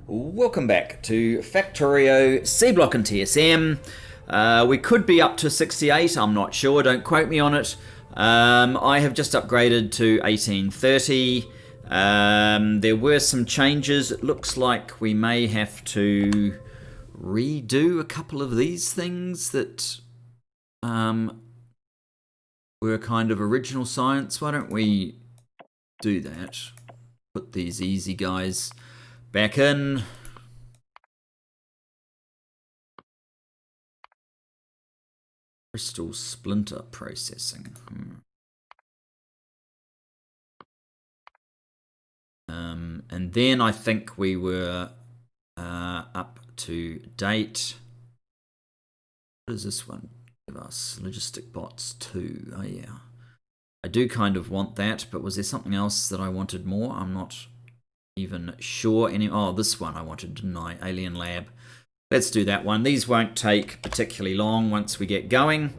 Welcome back to Factorio Seablock TSM. We could be up to 68, I'm not sure, don't quote me on it. I have just upgraded to 1830. There were some changes. It looks like we may have to redo a couple of these things that were kind of original science. Why don't we do that? Put these easy guys back in. Crystal splinter processing. And then I think we were up to date. What does this one give us? Logistic bots 2. Oh yeah. I do kind of want that, but was there something else that I wanted more? I'm not even sure. Oh, this one I wanted, didn't I? Alien Lab. Let's do that one. These won't take particularly long once we get going.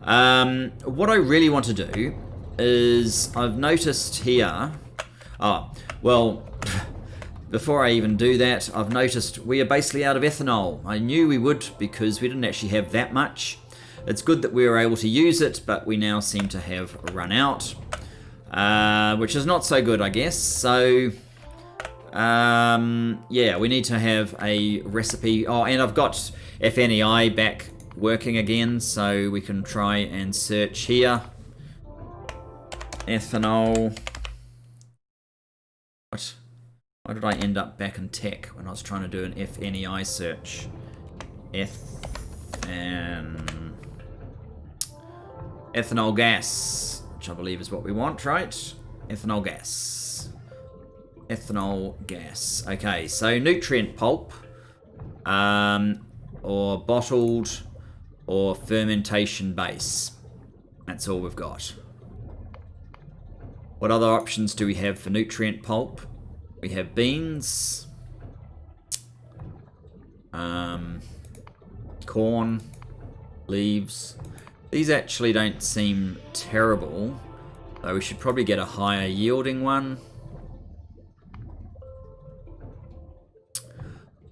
What I really want to do is, I've noticed here... Oh, well, before I even do that, I've noticed we are basically out of ethanol. I knew we would because we didn't actually have that much. It's good that we were able to use it, but we now seem to have run out, which is not so good, I guess. So... yeah, we need to have a recipe. Oh, and I've got FNEI back working again, so we can try and search here. Ethanol. What? Why did I end up back in tech when I was trying to do an FNEI search? Ethanol gas, which I believe is what we want, right? Ethanol gas. Ethanol gas. Okay, so nutrient pulp, or bottled, or fermentation base. That's all we've got. What other options do we have for nutrient pulp? We have beans, corn, leaves. These actually don't seem terrible, though we should probably get a higher yielding one.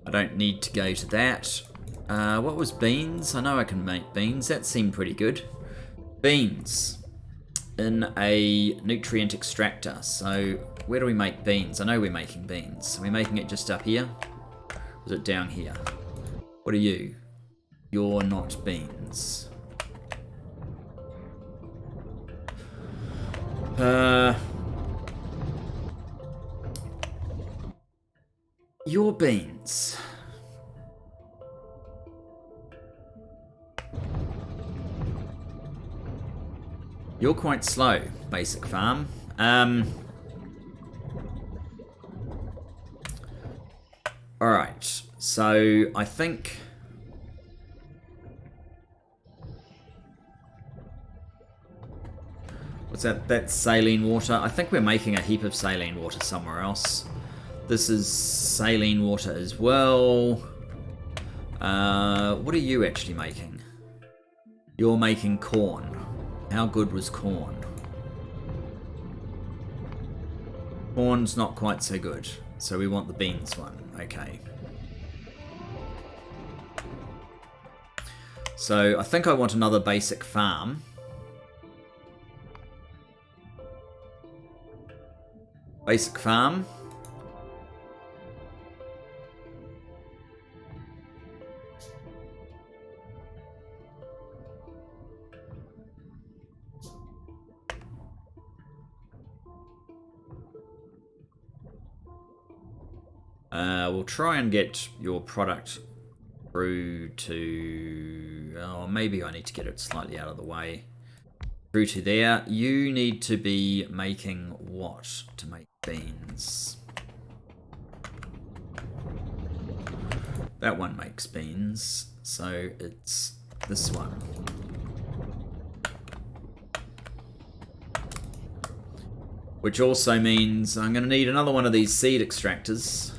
I don't need to go to that. What was beans? I know I can make beans. That seemed pretty good. Beans in a nutrient extractor. So where do we make beans? I know we're making beans. Are we making it just up here? Or is it down here? What are you? You're not beans. Your beans. You're quite slow, basic farm. Alright, so I think... What's that? That's saline water. I think we're making a heap of saline water somewhere else. This is saline water as well. What are you actually making? You're making corn. How good was corn? Corn's not quite so good. So we want the beans one. Okay. So I think I want another basic farm. Basic farm. We'll try and get your product through to... Oh, maybe I need to get it slightly out of the way. Through to there. You need to be making what to make beans? That one makes beans, so it's this one. Which also means I'm going to need another one of these seed extractors.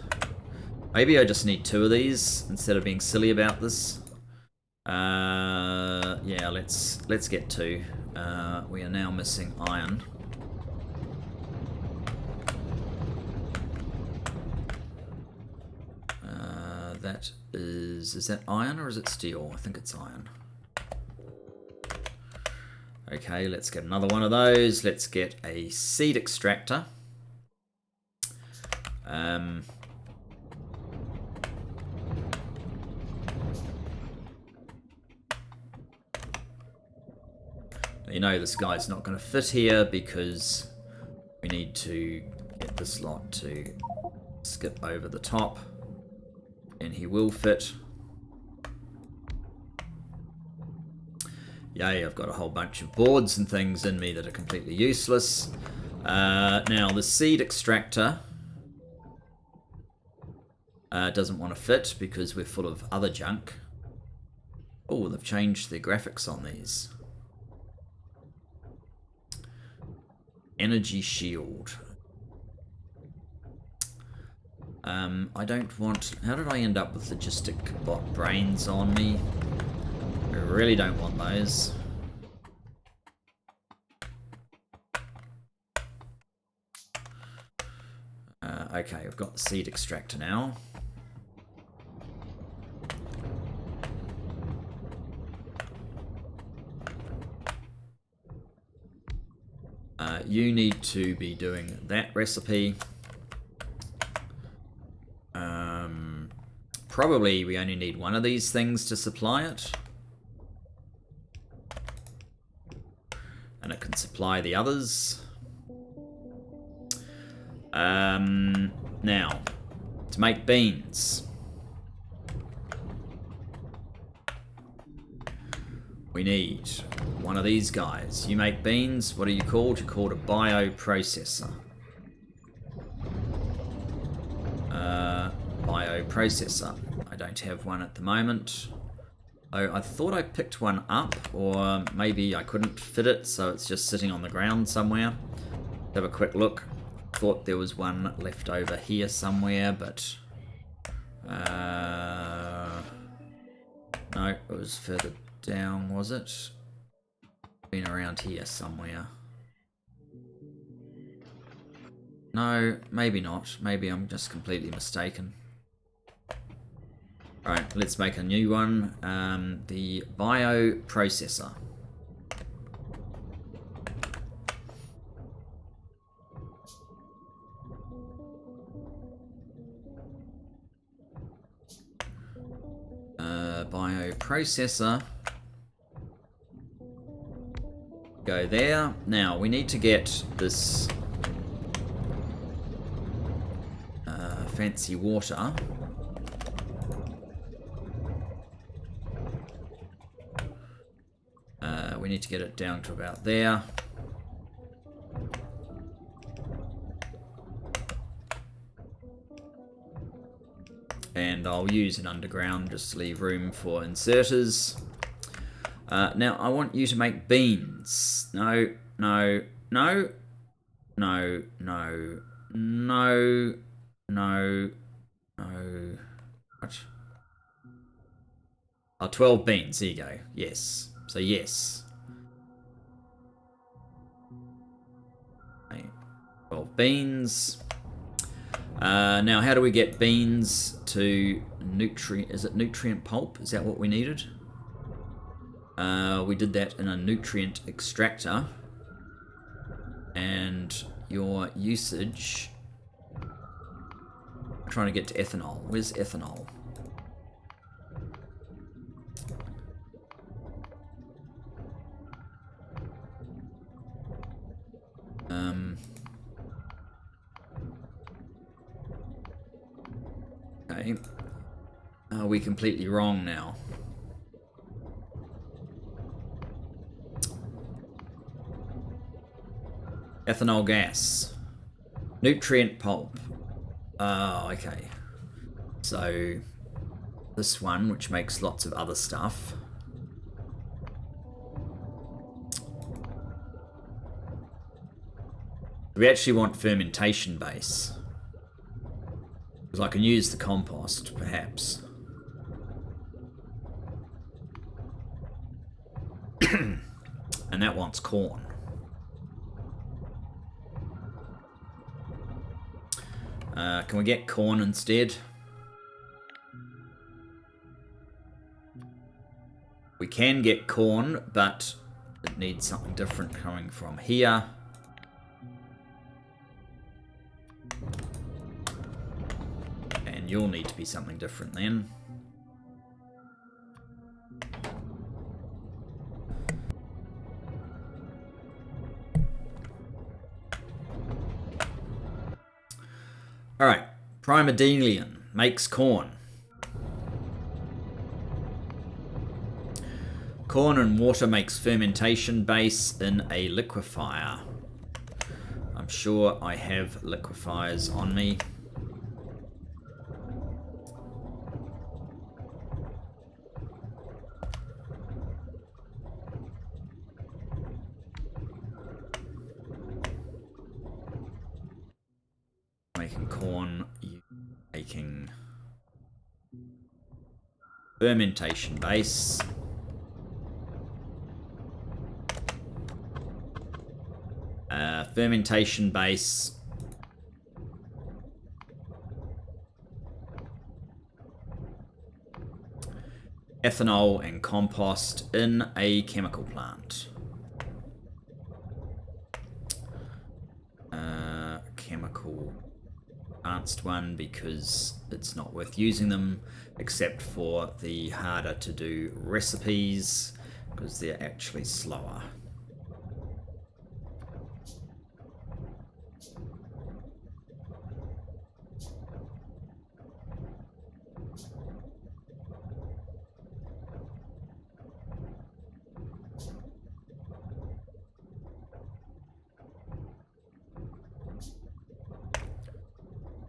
Maybe I just need 2 of these instead of being silly about this. Yeah, let's get 2. We are now missing iron. That is that iron or is it steel? I think it's iron. Okay, let's get another one of those. Let's get a seed extractor. You know this guy's not going to fit here because we need to get this lot to skip over the top, and he will fit. Yay, I've got a whole bunch of boards and things in me that are completely useless. Now the seed extractor doesn't want to fit because we're full of other junk. Oh, they've changed their graphics on these. Energy shield. I don't want... How did I end up with logistic bot brains on me? I really don't want those. Okay, I've got the seed extractor now. You need to be doing that recipe. Probably we only need one of these things to supply it. And it can supply the others. Now, to make beans, we need one of these guys. You make beans, what are you called? You're called a bioprocessor. Bioprocessor. I don't have one at the moment. Oh, I thought I picked one up, or maybe I couldn't fit it, so it's just sitting on the ground somewhere. Have a quick look. Thought there was one left over here somewhere, but no, it was further down, was it? Been around here somewhere. No, maybe not. Maybe I'm just completely mistaken. Alright, let's make a new one. The bioprocessor. Bioprocessor. Go there. Now, we need to get this fancy water. We need to get it down to about there. And I'll use an underground just to leave room for inserters. Now I want you to make beans. No, no, no, no, no, no, no, no. What? Oh, 12 beans. There you go. Yes. So yes. 12 beans. Now, how do we get beans to nutrient? Is it nutrient pulp? Is that what we needed? We did that in a nutrient extractor. And your usage... I'm trying to get to ethanol. Where's ethanol? Okay. Are we completely wrong now? Ethanol gas. Nutrient pulp. Oh, okay. So, this one, which makes lots of other stuff. We actually want fermentation base. Because I can use the compost, perhaps. And that wants corn. Can we get corn instead? We can get corn, but it needs something different coming from here. And you'll need to be something different then. Alright, Primordialian makes corn. Corn and water makes fermentation base in a liquefier. I'm sure I have liquefiers on me. Making corn, making fermentation base. Fermentation base. Ethanol and compost in a chemical plant. Chemical advanced one because it's not worth using them except for the harder to do recipes because they're actually slower.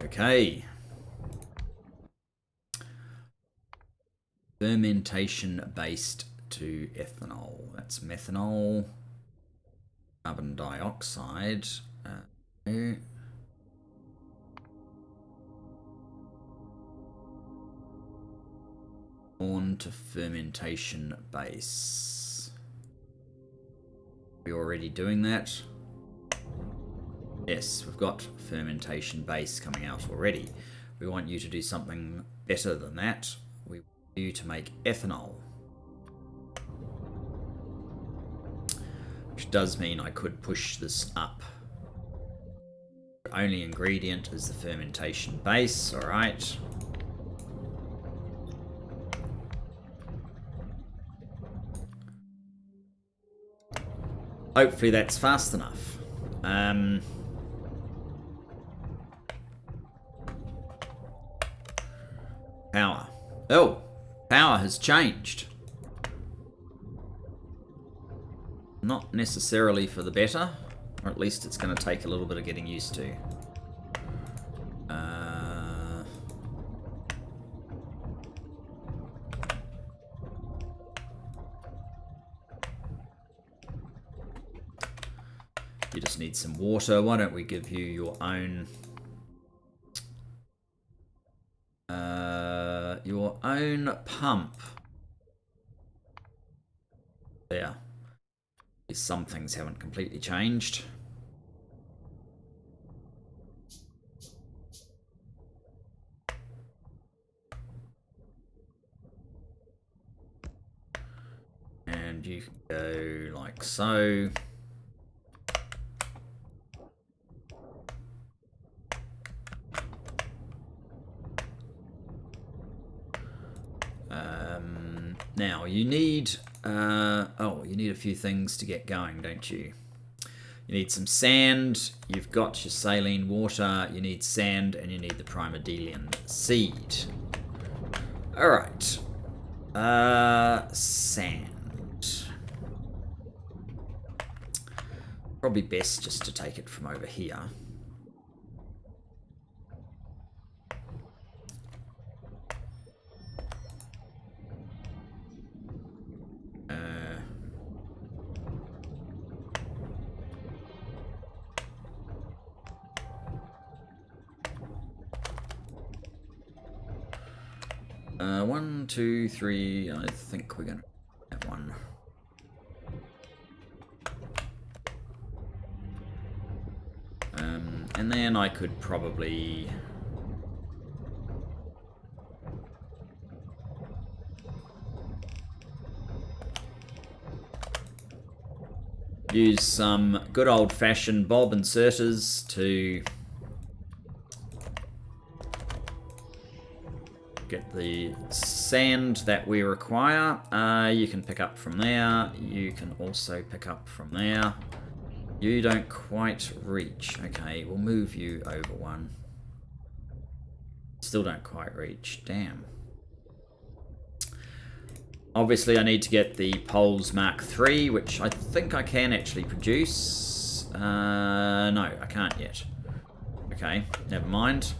Okay. Fermentation based to ethanol. That's methanol. Carbon dioxide. On to fermentation base. Are we already doing that? Yes, we've got fermentation base coming out already. We want you to do something better than that. We want you to make ethanol. Which does mean I could push this up. The only ingredient is the fermentation base, alright. Hopefully that's fast enough. Power. Oh, power has changed. Not necessarily for the better, or at least it's going to take a little bit of getting used to. You just need some water. Why don't we give you your own pump? There. Some things haven't completely changed. And you can go like so. Now you need you need a few things to get going, don't you? You need some sand, you've got your saline water, you need sand, and you need the Primordialian seed. Alright. Sand. Probably best just to take it from over here. One, two, three. I think we're gonna have one. And then I could probably use some good old-fashioned bob inserters to get the sand that we require. You can pick up from there. You can also pick up from there. You don't quite reach. Okay, we'll move you over one. Still don't quite reach. Damn. Obviously, I need to get the poles Mark III, which I think I can actually produce. No, I can't yet. Okay, never mind.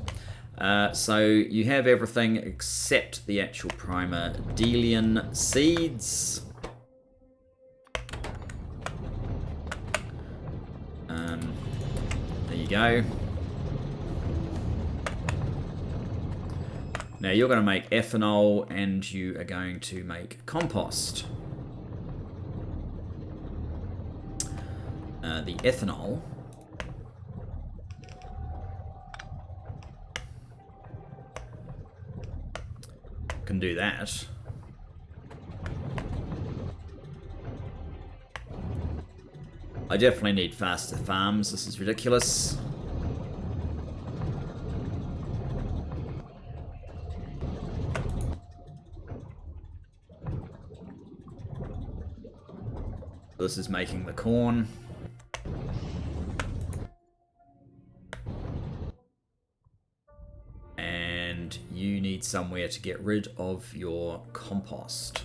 So you have everything except the actual primer Delian seeds. There you go. Now you're going to make ethanol and you are going to make compost. The ethanol can do that. I definitely need faster farms. This is ridiculous. This is making the corn. And you need somewhere to get rid of your compost.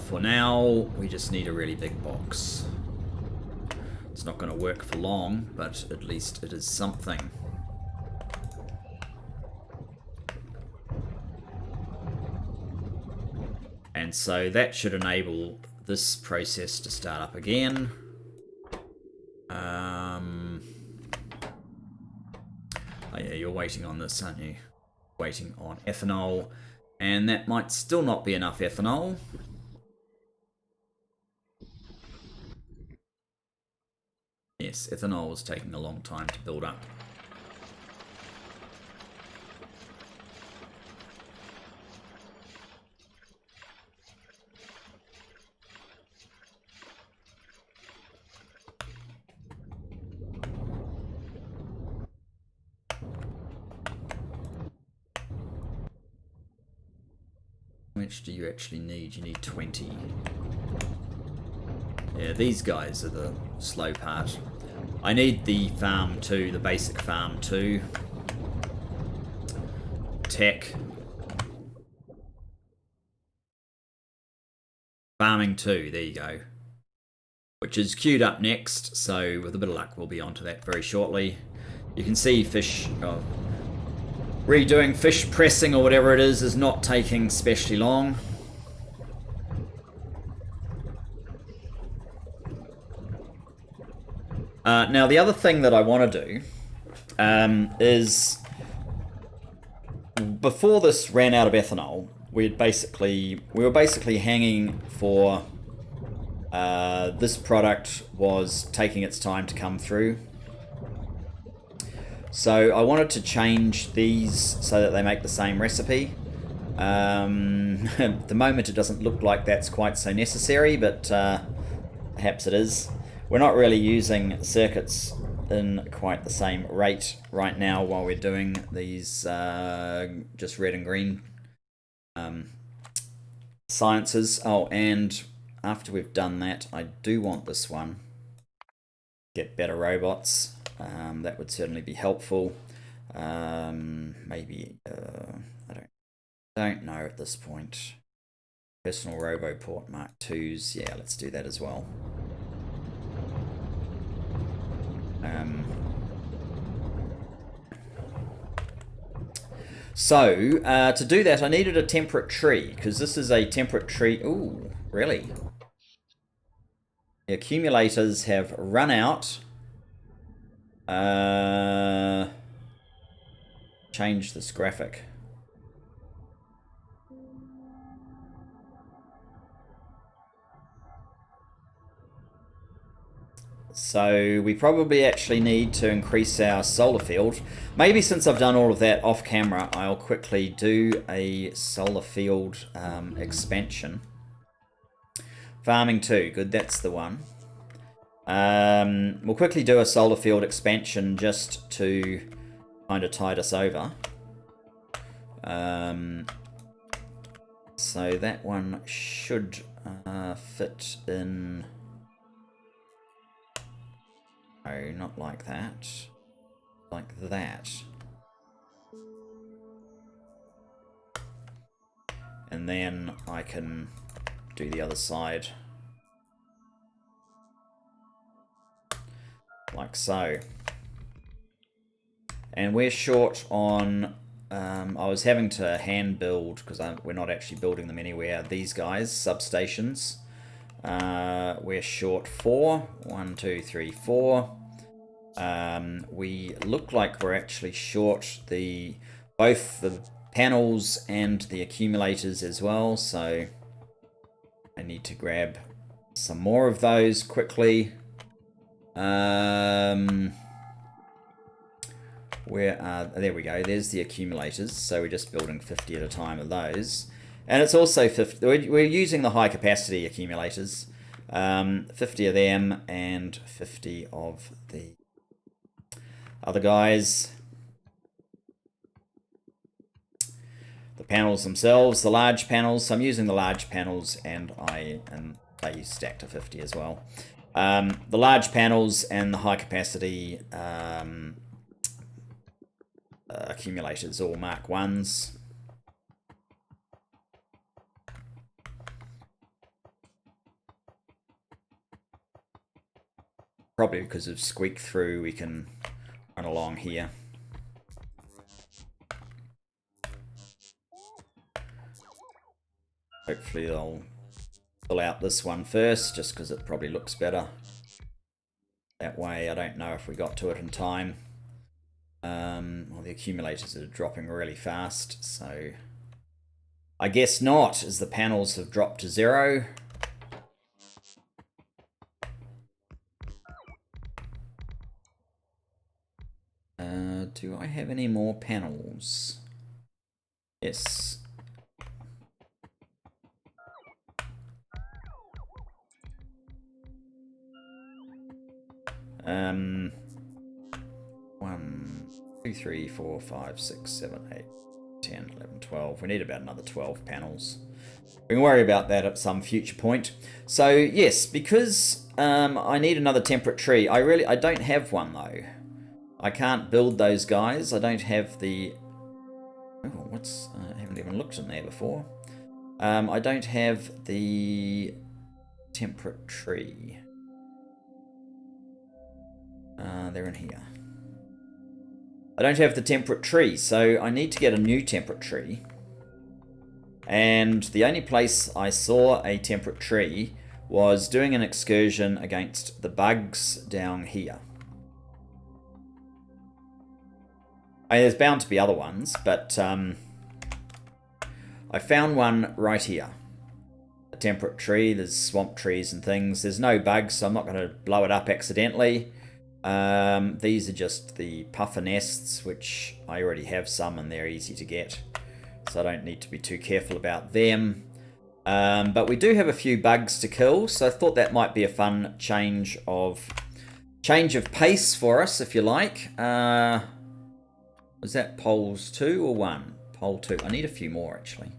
For now, we just need a really big box. It's not going to work for long, but at least it is something. And so that should enable this process to start up again. Oh yeah, you're waiting on this, aren't you? Waiting on ethanol. And that might still not be enough ethanol. Yes, ethanol is taking a long time to build up. How much do you actually need? You need 20. Yeah, these guys are the slow part. I need the farm too, the basic farm too. Tech. Farming 2, there you go. Which is queued up next, so with a bit of luck we'll be onto that very shortly. You can see fish... redoing fish pressing or whatever it is not taking especially long. Now the other thing that I want to do is before this ran out of ethanol, we were basically hanging for this product was taking its time to come through. So I wanted to change these so that they make the same recipe. At the moment it doesn't look like that's quite so necessary, but perhaps it is. We're not really using circuits in quite the same rate right now while we're doing these just red and green sciences. Oh, and after we've done that, I do want this one. Get better robots. That would certainly be helpful. Maybe I don't know at this point. Personal Roboport Mark IIs. Yeah, let's do that as well. So to do that, I needed a temperate tree because this is a temperate tree. Ooh, really? The accumulators have run out. Change this graphic. So we probably actually need to increase our solar field. Maybe since I've done all of that off camera, I'll quickly do a solar field expansion. Farming 2, good, that's the one. We'll quickly do a solar field expansion just to kind of tide us over. So that one should fit in. No, not like that. Like that. And then I can do the other side. Like so. And we're short on... I was having to hand build, because we're not actually building them anywhere, these guys, substations. We're short 4. 1, 2, 3, 4. We look like we're actually short both the panels and the accumulators as well, so I need to grab some more of those quickly. There we go, there's the accumulators, so we're just building 50 at a time of those. And it's also 50, we're using the high capacity accumulators, 50 of them and 50 of the other guys. The panels themselves, the large panels, so I'm using the large panels and they stack to 50 as well. The large panels and the high capacity accumulators, all Mark 1s. Probably because of squeak through, we can run along here. Hopefully they'll fill out this one first, just because it probably looks better. That way, I don't know if we got to it in time. Well, the accumulators are dropping really fast, so I guess not, as the panels have dropped to 0. Do I have any more panels? Yes. Um, 1, 2, 3, 4, 5, 6, 7, 8, 10, 11, 12. We need about another 12 panels. We can worry about that at some future point. So yes, because I need another temperate tree. I don't have one though. I can't build those guys. I don't have the... Oh, I haven't even looked in there before. I don't have the temperate tree. They're in here. I don't have the temperate tree, so I need to get a new temperate tree. And the only place I saw a temperate tree was doing an excursion against the bugs down here. There's bound to be other ones, but I found one right here. A temperate tree. There's swamp trees and things. There's no bugs, so I'm not going to blow it up accidentally. These are just the puffer nests, which I already have some and they're easy to get, so I don't need to be too careful about them. But we do have a few bugs to kill, so I thought that might be a fun change of pace for us, if you like. Was that poles 2 or 1? Pole 2. I need a few more actually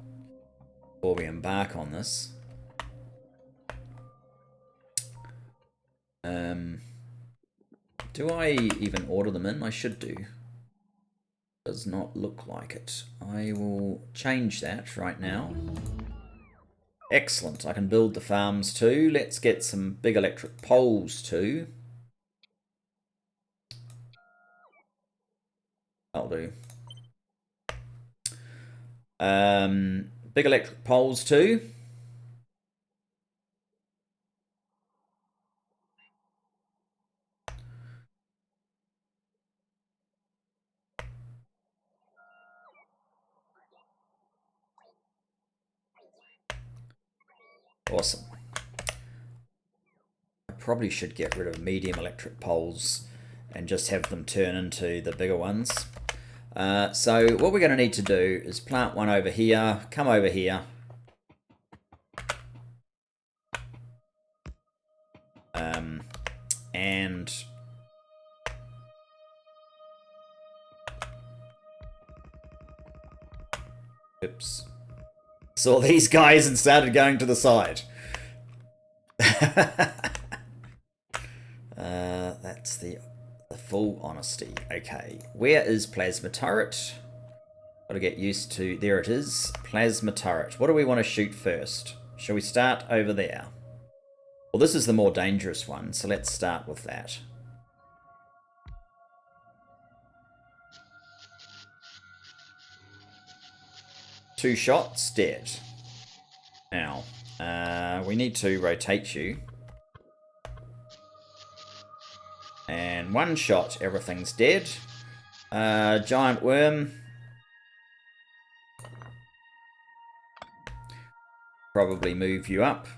before we embark on this. Do I even order them in? I should do. Does not look like it. I will change that right now. Excellent. I can build the farms too. Let's get some big electric poles too. That'll do. Big electric poles too. Awesome. I probably should get rid of medium electric poles and just have them turn into the bigger ones. So what we're going to need to do is plant one over here, come over here. and oops, saw these guys and started going to the side. That's the full honesty. Okay, where is plasma turret? Gotta get used to, there it is, plasma turret. What do we want to shoot first? Shall we start over there? Well, this is the more dangerous one, so let's start with that. Two shots, dead. Now, we need to rotate you. And one shot, everything's dead. Giant worm. Probably move you up.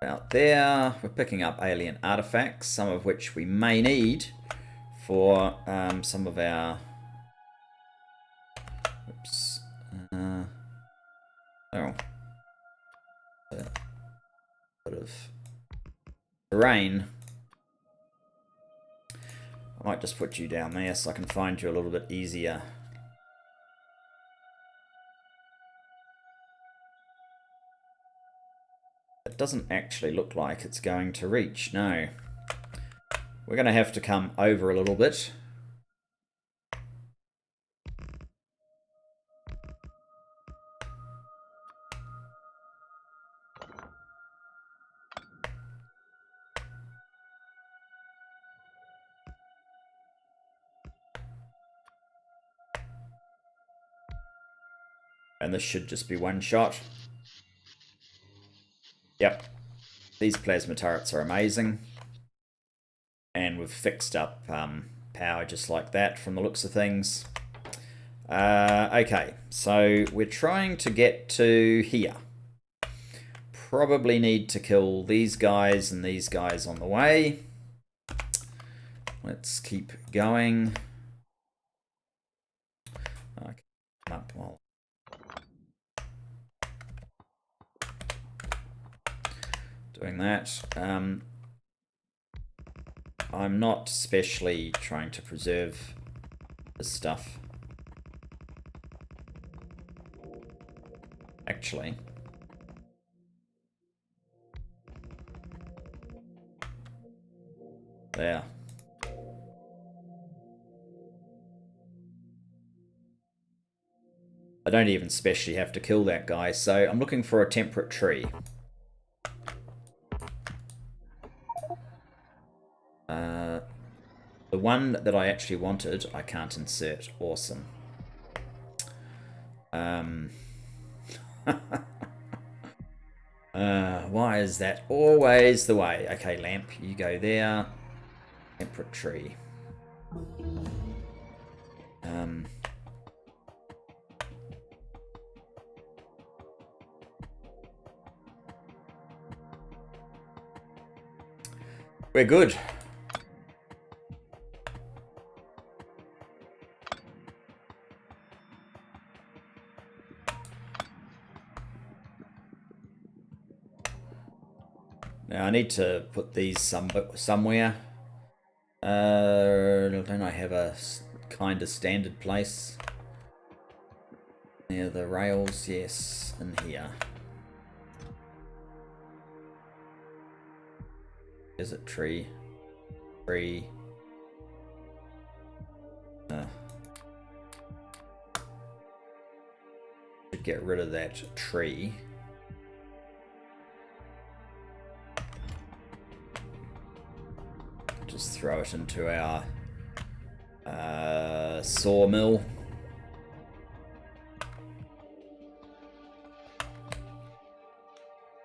About there. We're picking up alien artifacts, some of which we may need for some of our... Oops. Oh. A bit of terrain. I might just put you down there so I can find you a little bit easier. It doesn't actually look like it's going to reach, no. We're going to have to come over a little bit. And this should just be one shot. Yep. These plasma turrets are amazing. And we've fixed up power just like that from the looks of things. Okay, so we're trying to get to here. Probably need to kill these guys and these guys on the way. Let's keep going. Okay, up while doing that. I'm not especially trying to preserve this stuff. Actually. There. I don't even specially have to kill that guy, so I'm looking for a temperate tree. The one that I actually wanted, I can't insert. Awesome. Why is that always the way? Okay, lamp, you go there. Temperate tree. We're good. Now I need to put these somewhere. Don't I have a kind of standard place? Near the rails, yes, in here. Is it tree? Tree. Should get rid of that tree. Just throw it into our sawmill.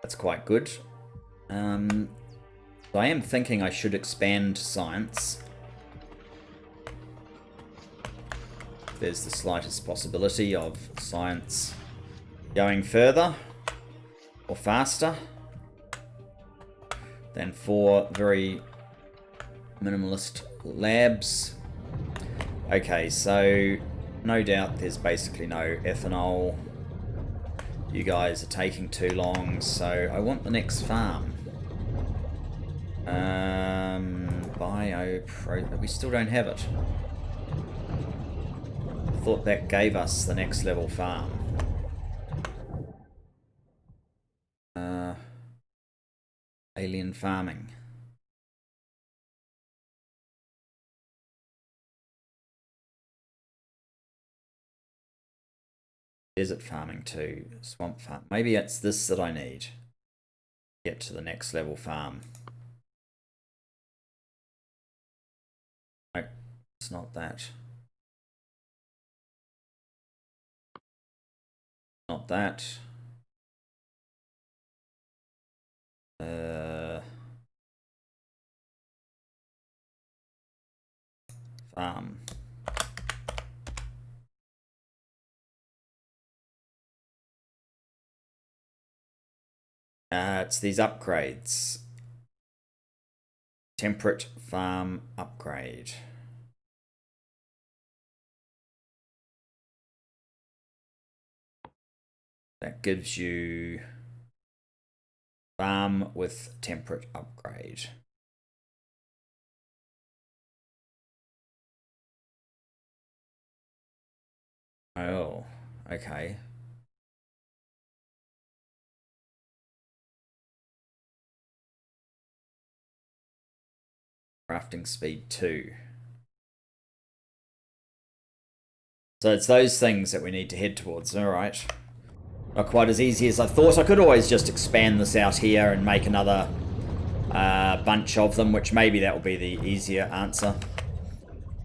That's quite good. So I am thinking I should expand science. There's the slightest possibility of science going further or faster than 4 very minimalist labs. Okay, so no doubt there's basically no ethanol. You guys are taking too long, so I want the next farm. We still don't have it. Thought that gave us the next level farm. Alien farming. Desert farming too. Swamp farm. Maybe it's this that I need. Get to the next level farm. No, it's not that. Not that. Farm. It's these upgrades. Temperate farm upgrade. That gives you farm with temperate upgrade. Oh, okay. Crafting speed 2. So it's those things that we need to head towards. All right. Not quite as easy as I thought. I could always just expand this out here and make another bunch of them, which maybe that will be the easier answer.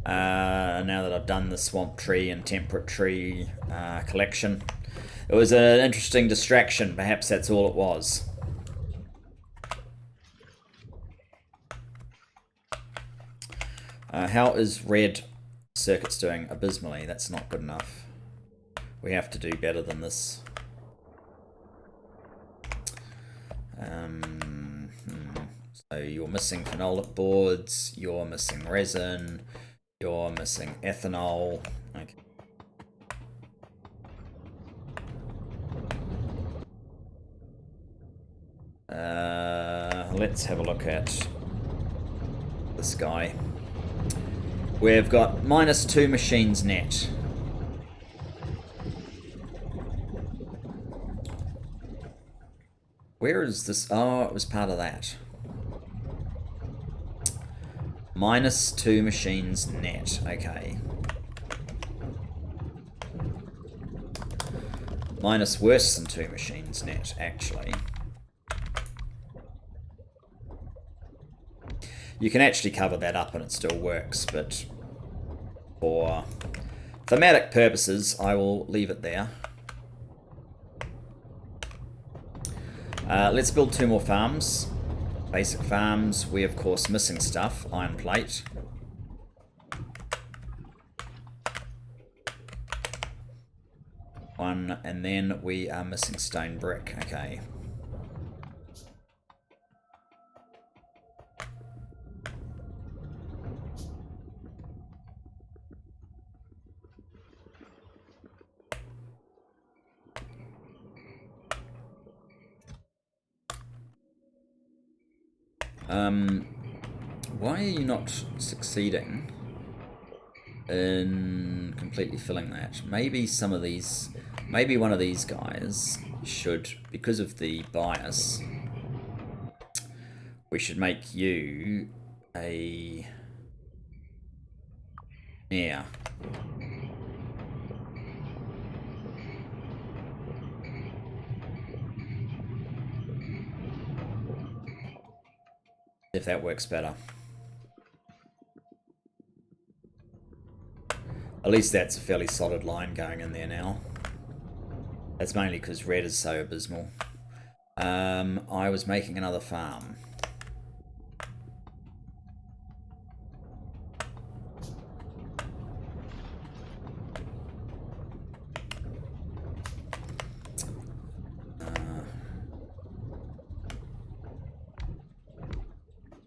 Now that I've done the swamp tree and temperate tree collection. It was an interesting distraction. Perhaps that's all it was. How is red circuits doing? Abysmally. That's not good enough. We have to do better than this. So you're missing phenolic boards, you're missing resin, you're missing ethanol. Okay. Let's have a look at this guy. We've got -2 machines net. Where is this? Oh, it was part of that. -2 machines net. Okay. Minus worse than 2 machines net, actually. You can actually cover that up and it still works, but for thematic purposes, I will leave it there. Let's build 2 more farms. Basic farms. We, of course, missing stuff. Iron plate. One, and then we are missing stone brick. Okay. Why are you not succeeding in completely filling that? Maybe some of these, maybe one of these guys should, because of the bias, we should make you a, yeah. If that works better. At least that's a fairly solid line going in there now. That's mainly because red is so abysmal. I was making another farm.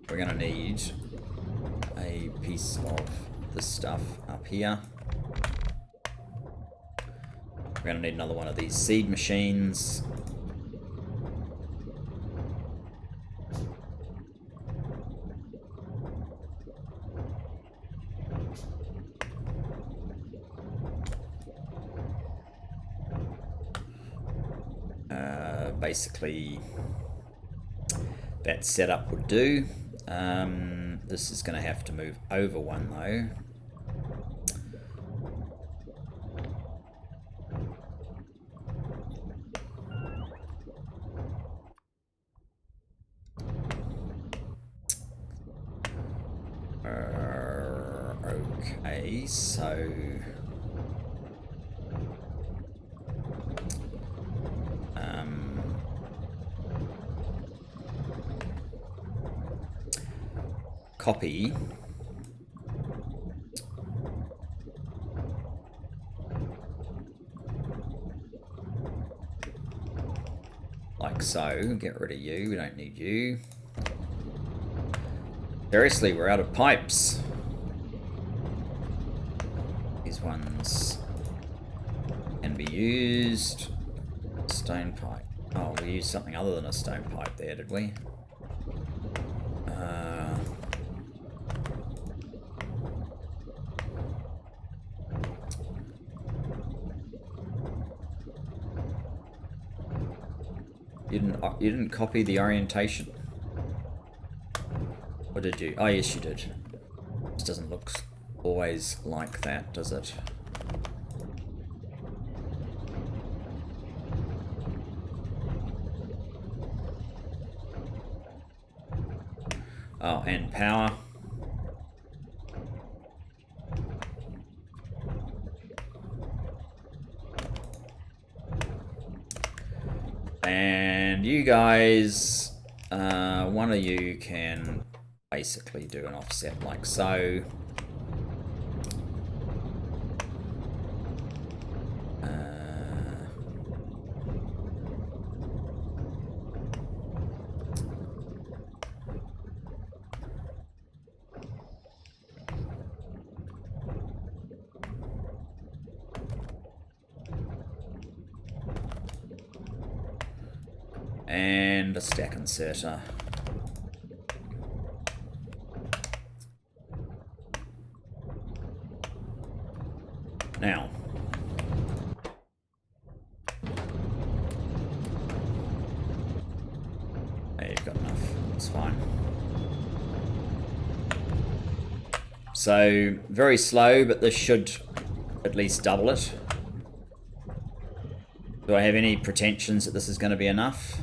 We're going to need a piece of this stuff up here. We're going to need another one of these seed machines. basically that setup would do. This is going to have to move over one though. Okay, so copy like so. Get rid of you, we don't need you. Seriously, we're out of pipes. These ones can be used. Stone pipe. Oh, we used something other than a stone pipe there, did we? You didn't copy the orientation. Or did you? Oh, yes, you did. This doesn't look always like that, does it? Oh, and power. And you guys, one of you can basically do an offset like so. And a stack inserter. Now, there, you've got enough. That's fine. So, very slow, but this should at least double it. Do I have any pretensions that this is going to be enough?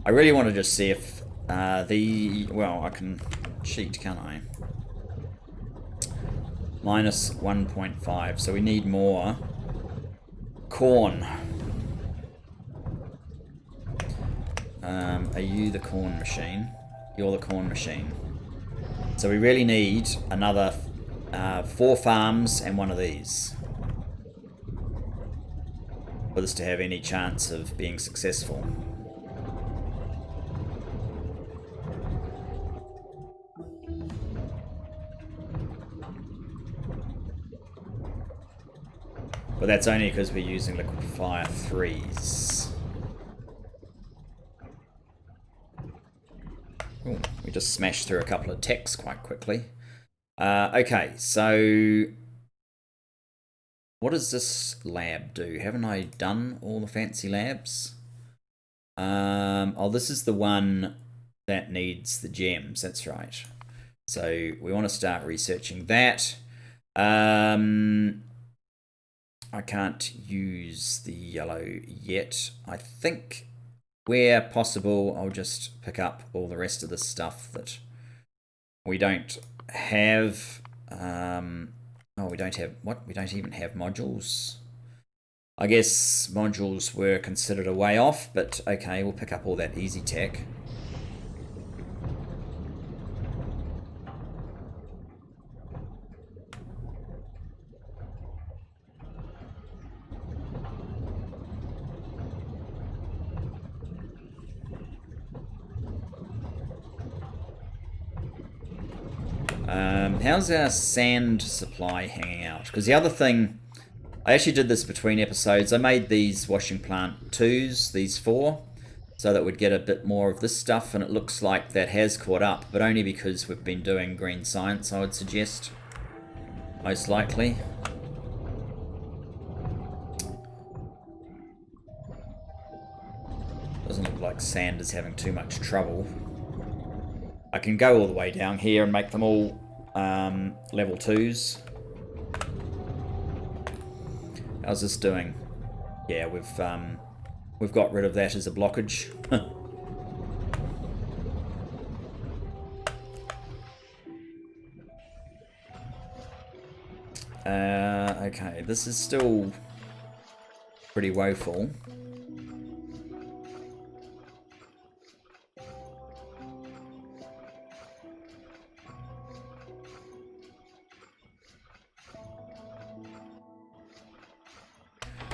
I really want to just see if well, I can cheat, can't I? Minus 1.5, so we need more corn. Are you the corn machine? You're the corn machine. So we really need another 4 farms and one of these for this to have any chance of being successful. But that's only because we're using liquefier 3s. Ooh, we just smashed through a couple of techs quite quickly. Okay, so what does this lab do? Haven't I done all the fancy labs? Oh, this is the one that needs the gems. That's right. So we want to start researching that. I can't use the yellow yet. I think where possible, I'll just pick up all the rest of the stuff that we don't have. Oh, we don't have, what? We don't even have modules. I guess modules were considered a way off, but okay, we'll pick up all that easy tech. How's our sand supply hanging out? Because the other thing, I actually did this between episodes. I made these washing plant 2s, these 4, so that we'd get a bit more of this stuff, and it looks like that has caught up, but only because we've been doing green science, I would suggest, most likely. like sand is having too much trouble. I can go all the way down here and make them all level 2s. How's this doing? Yeah, we've got rid of that as a blockage. Okay, this is still pretty woeful.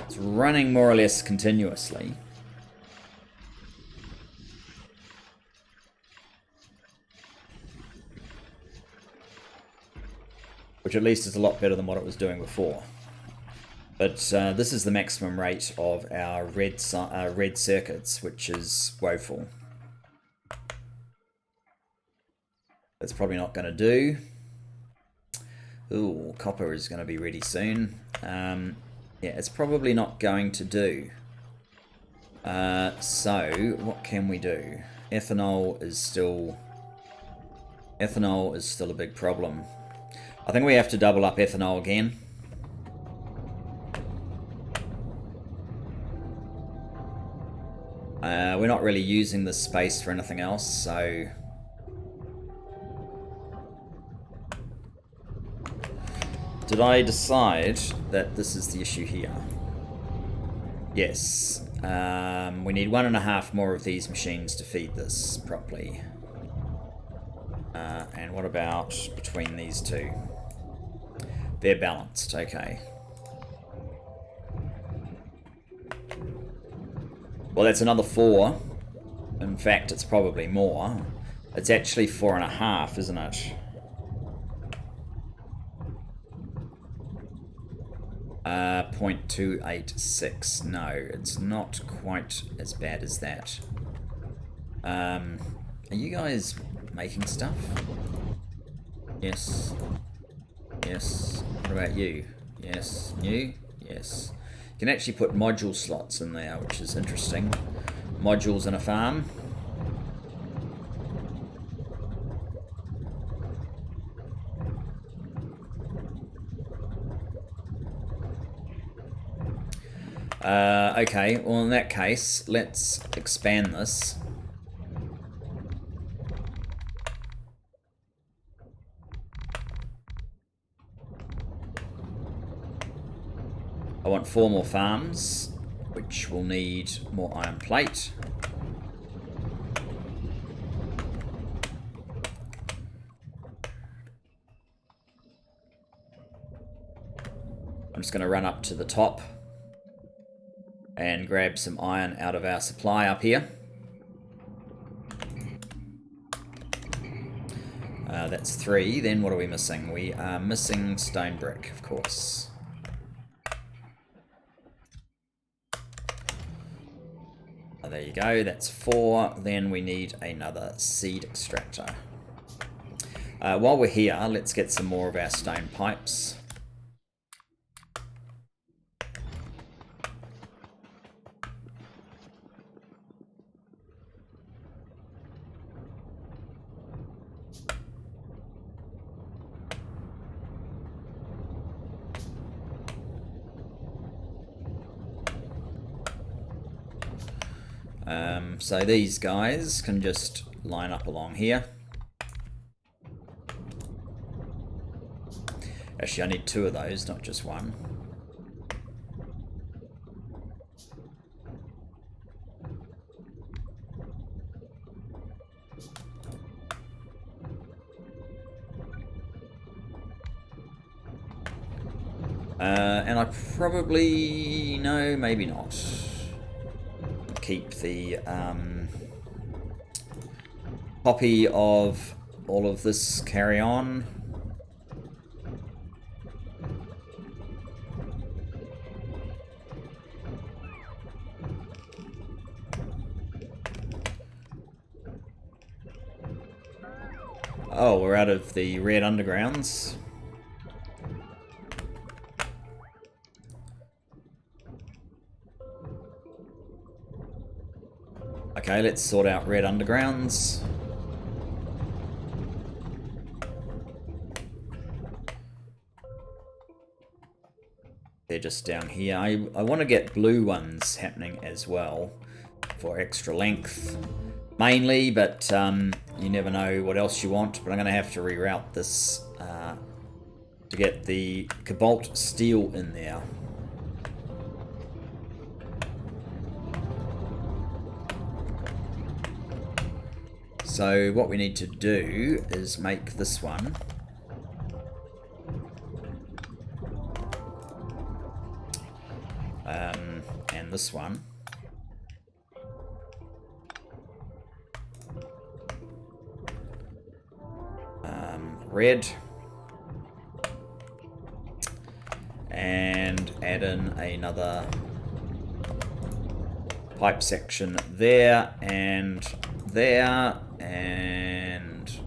It's running more or less continuously. Which at least is a lot better than what it was doing before. But this is the maximum rate of our red circuits, which is woeful. That's probably not going to do. Ooh, copper is going to be ready soon. Yeah, it's probably not going to do. So, what can we do? Ethanol is still a big problem. I think we have to double up ethanol again. We're not really using this space for anything else, so... Did I decide that this is the issue here? Yes. We need 1.5 more of these machines to feed this properly. And what about between these two? They're balanced, okay. Well, that's another 4. In fact, it's probably more. It's actually 4.5, isn't it? Uh, 0.286. No, it's not quite as bad as that. Are you guys making stuff? Yes. Yes. What about you? Yes. You? Yes. You can actually put module slots in there, which is interesting. Modules in a farm. Okay, well in that case, let's expand this. I want 4 more farms, which will need more iron plate. I'm just going to run up to the top and grab some iron out of our supply up here. That's 3. Then what are we missing? We are missing stone brick, of course. There you go, that's 4. Then we need another seed extractor. While we're here, let's get some more of our stone pipes. So these guys can just line up along here. Actually, I need 2 of those, not just 1. And I probably... no, maybe not. Keep the copy of all of this carry on. Oh, we're out of the red undergrounds. Okay, let's sort out red undergrounds. They're just down here. I want to get blue ones happening as well for extra length mainly, but you never know what else you want. But I'm going to have to reroute this to get the cobalt steel in there. So what we need to do is make this one and this one red, and add in another pipe section there and there, and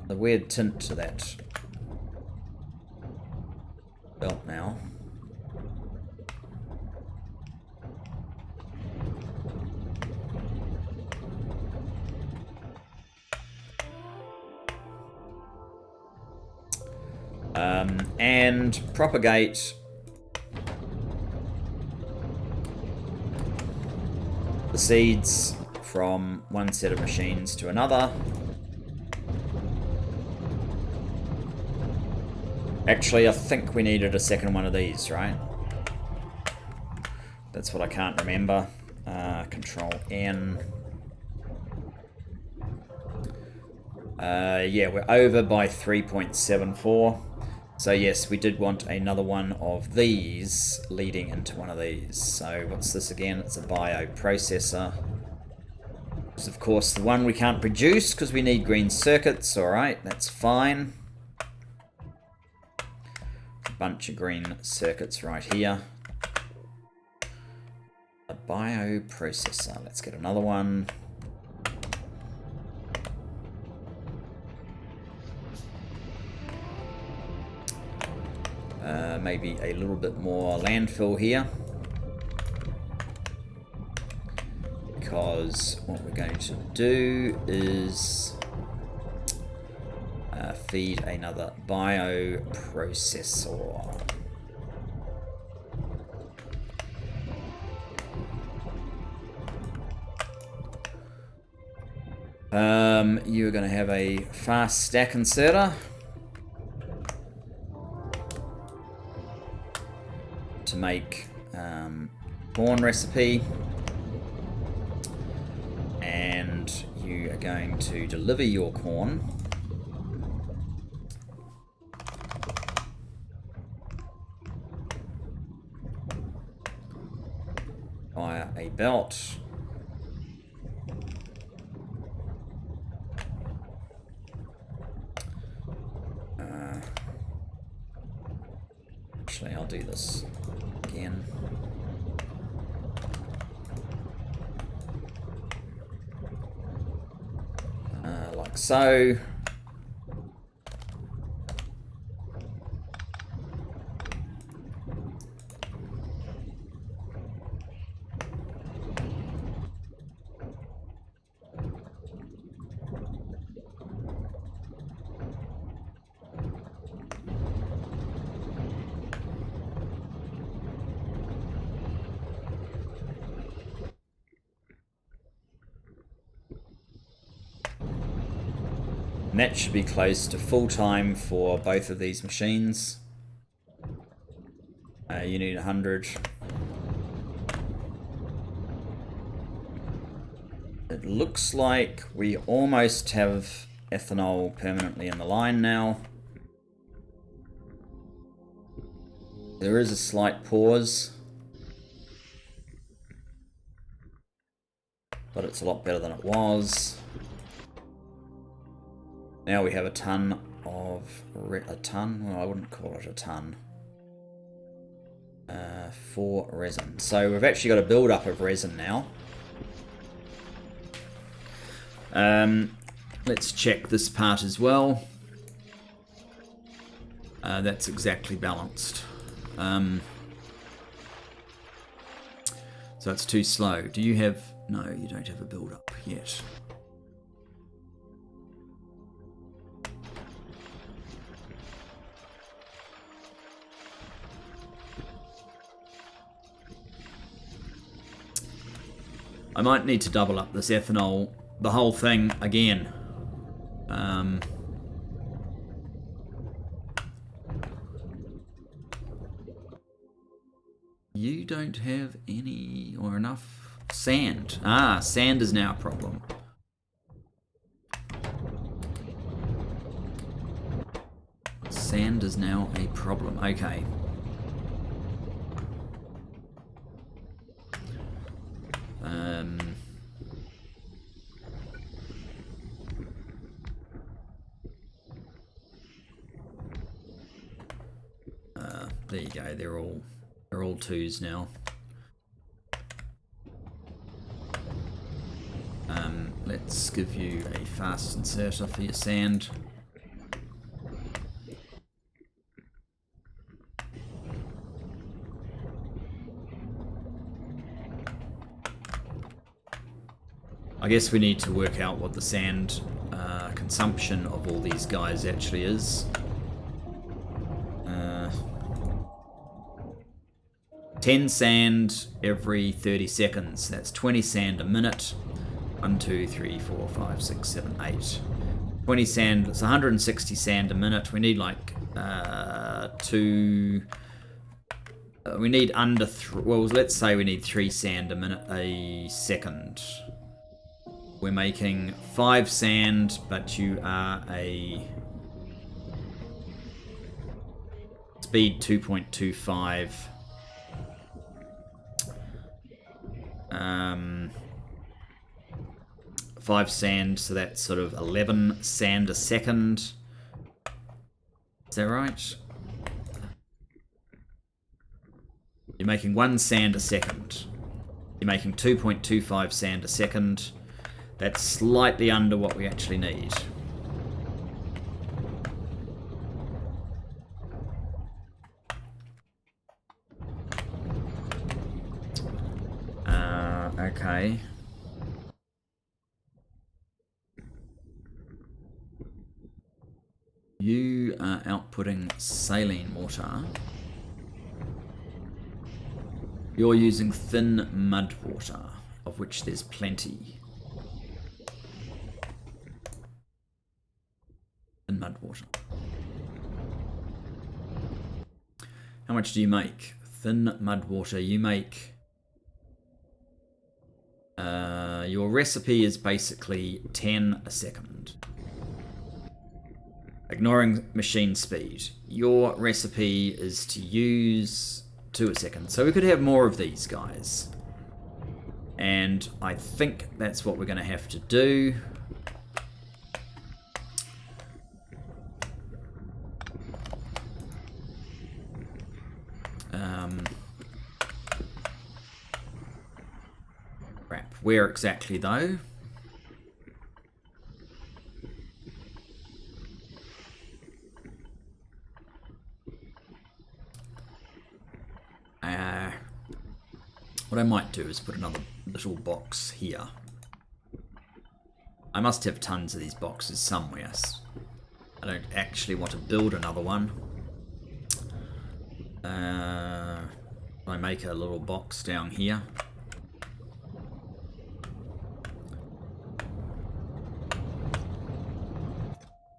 the weird tint to that belt now. And propagate the seeds from one set of machines to another. Actually, I think we needed a second one of these, right? That's what I can't remember. Control N. Yeah, we're over by 3.74. So yes, we did want another one of these leading into one of these. So what's this again? It's a bioprocessor. It's of course the one we can't produce because we need green circuits. Alright, that's fine. A bunch of green circuits right here. A bioprocessor. Let's get another one. Maybe a little bit more landfill here, because what we're going to do is feed another bioprocessor. You're going to have a fast stack inserter to make corn recipe, and you are going to deliver your corn via a belt. Actually, I'll do this again. Like so. And that should be close to full time for both of these machines. You need 100. It looks like we almost have ethanol permanently in the line now. There is a slight pause, but it's a lot better than it was. Now we have a ton of... a ton? Well, I wouldn't call it a ton. For resin. So we've actually got a build-up of resin now. Let's check this part as well. That's exactly balanced. So it's too slow. Do you have... No, you don't have a build-up yet. I might need to double up this ethanol, the whole thing again. You don't have any or enough sand. Ah, sand is now a problem. Sand is now a problem. Okay. There you go. They're all twos now. Let's give you a fast inserter for your sand. I guess we need to work out what the sand consumption of all these guys actually is. 10 sand every 30 seconds. That's 20 sand a minute. 1, 2, 3, 4, 5, 6, 7, 8. 20 sand, it's 160 sand a minute. We need like we need under, well, let's say we need 3 sand a second. We're making 5 sand, but you are a speed 2.25. 5 sand, so that's sort of 11 sand a second. Is that right? You're making 1 sand a second. You're making 2.25 sand a second. That's slightly under what we actually need. Okay. You are outputting saline water. You're using thin mud water, of which there's plenty. Thin mud water. How much do you make? Thin mud water, you make... your recipe is basically 10 a second. Ignoring machine speed. Your recipe is to use 2 a second. So we could have more of these guys. And I think that's what we're going to have to do. Crap. Where exactly though? What I might do is put another little box here. I must have tons of these boxes somewhere. I don't actually want to build another one. I make a little box down here.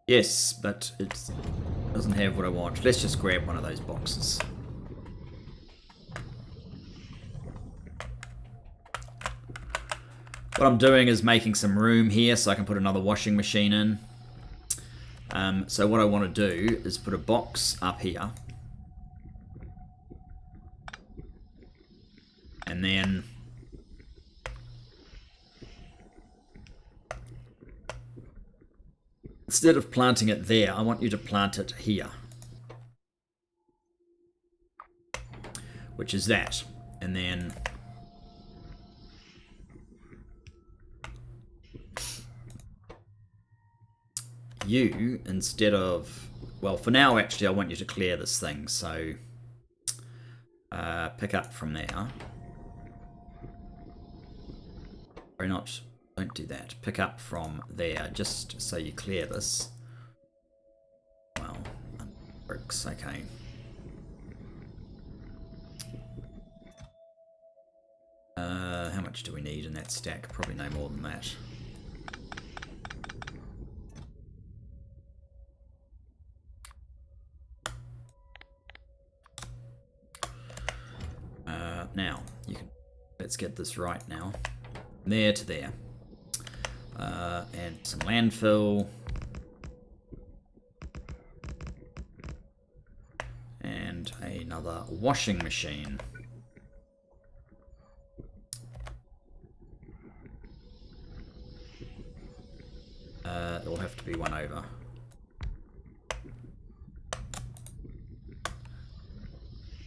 Yes, but it doesn't have what I want. Let's just grab one of those boxes. What I'm doing is making some room here so I can put another washing machine in. So what I want to do is put a box up here. And then instead of planting it there, I want you to plant it here. Which is that. And then you, instead of, well, for now actually I want you to clear this thing, so pick up from there. Or not, don't do that. Pick up from there, just so you clear this. Well, bricks, okay. How much do we need in that stack? Probably no more than that. Now, let's get this right now. There to there. And some landfill. And another washing machine. It'll have to be one over.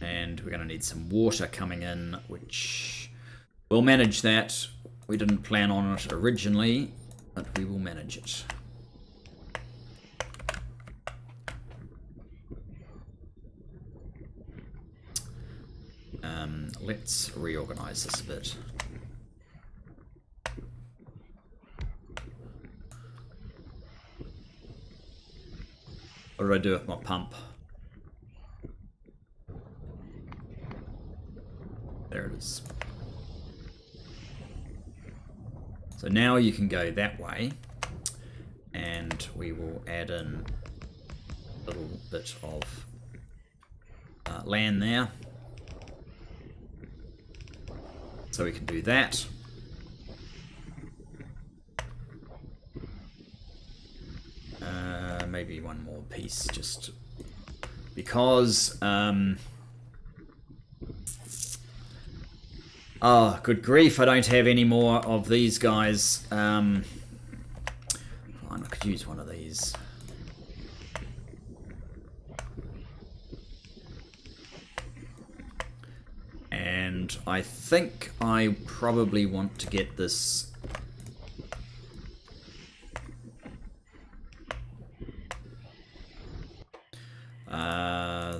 And we're going to need some water coming in, which we'll manage that. We didn't plan on it originally, but we will manage it. Let's reorganize this a bit. What do I do with my pump? There it is. So now you can go that way, and we will add in a little bit of land there. So we can do that. Maybe one more piece, just because. Oh, good grief! I don't have any more of these guys. Fine, I could use one of these. And I think I probably want to get this.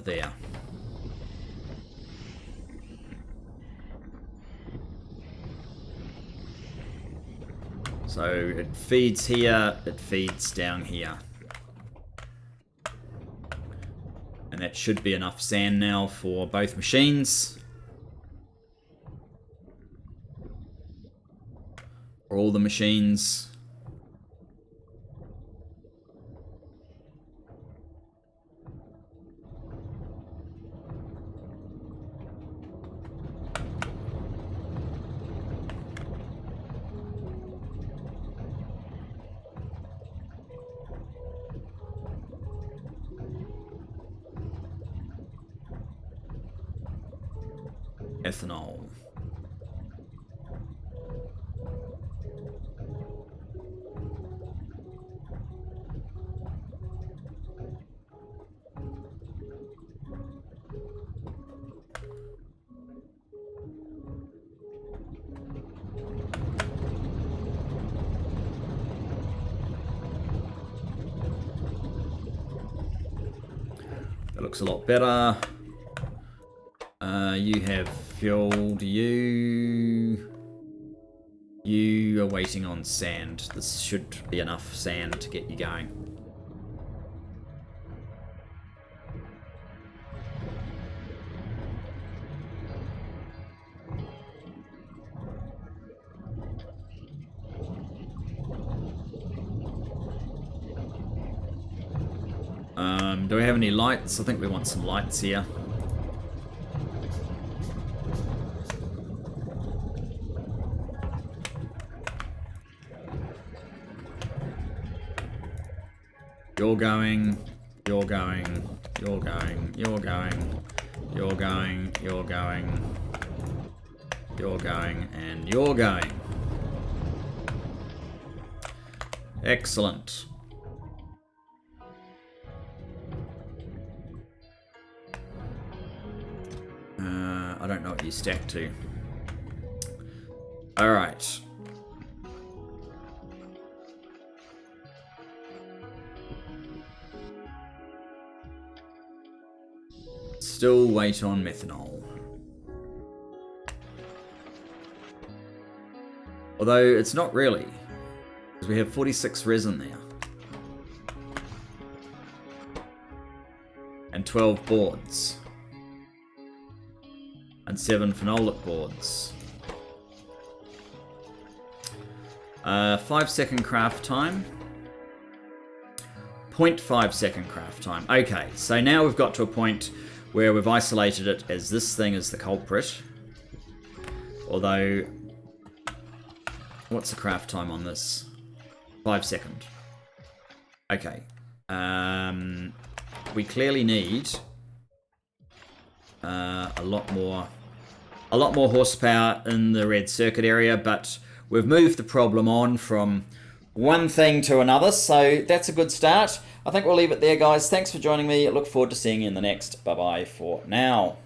There. So it feeds here, it feeds down here. And that should be enough sand now for both machines. For all the machines. Ethanol. That looks a lot better. You have fuel. You are waiting on sand. This should be enough sand to get you going. Do we have any lights? I think we want some lights here. You're going, you're going, you're going, you're going, you're going, you're going, you're going, and you're going. Excellent. I don't know what you stack to. All right. Still wait on methanol. Although it's not really, because we have 46 resin there. And 12 boards. And 7 phenolic boards. 5-second craft time. 0.5 second craft time. Okay, so now we've got to a point where we've isolated it as this thing is the culprit. Although, what's the craft time on this? 5 seconds. Okay. We clearly need a lot more horsepower in the red circuit area, but we've moved the problem on from one thing to another, so that's a good start. I think we'll leave it there, guys. Thanks for joining me. I look forward to seeing you in the next. Bye-bye for now.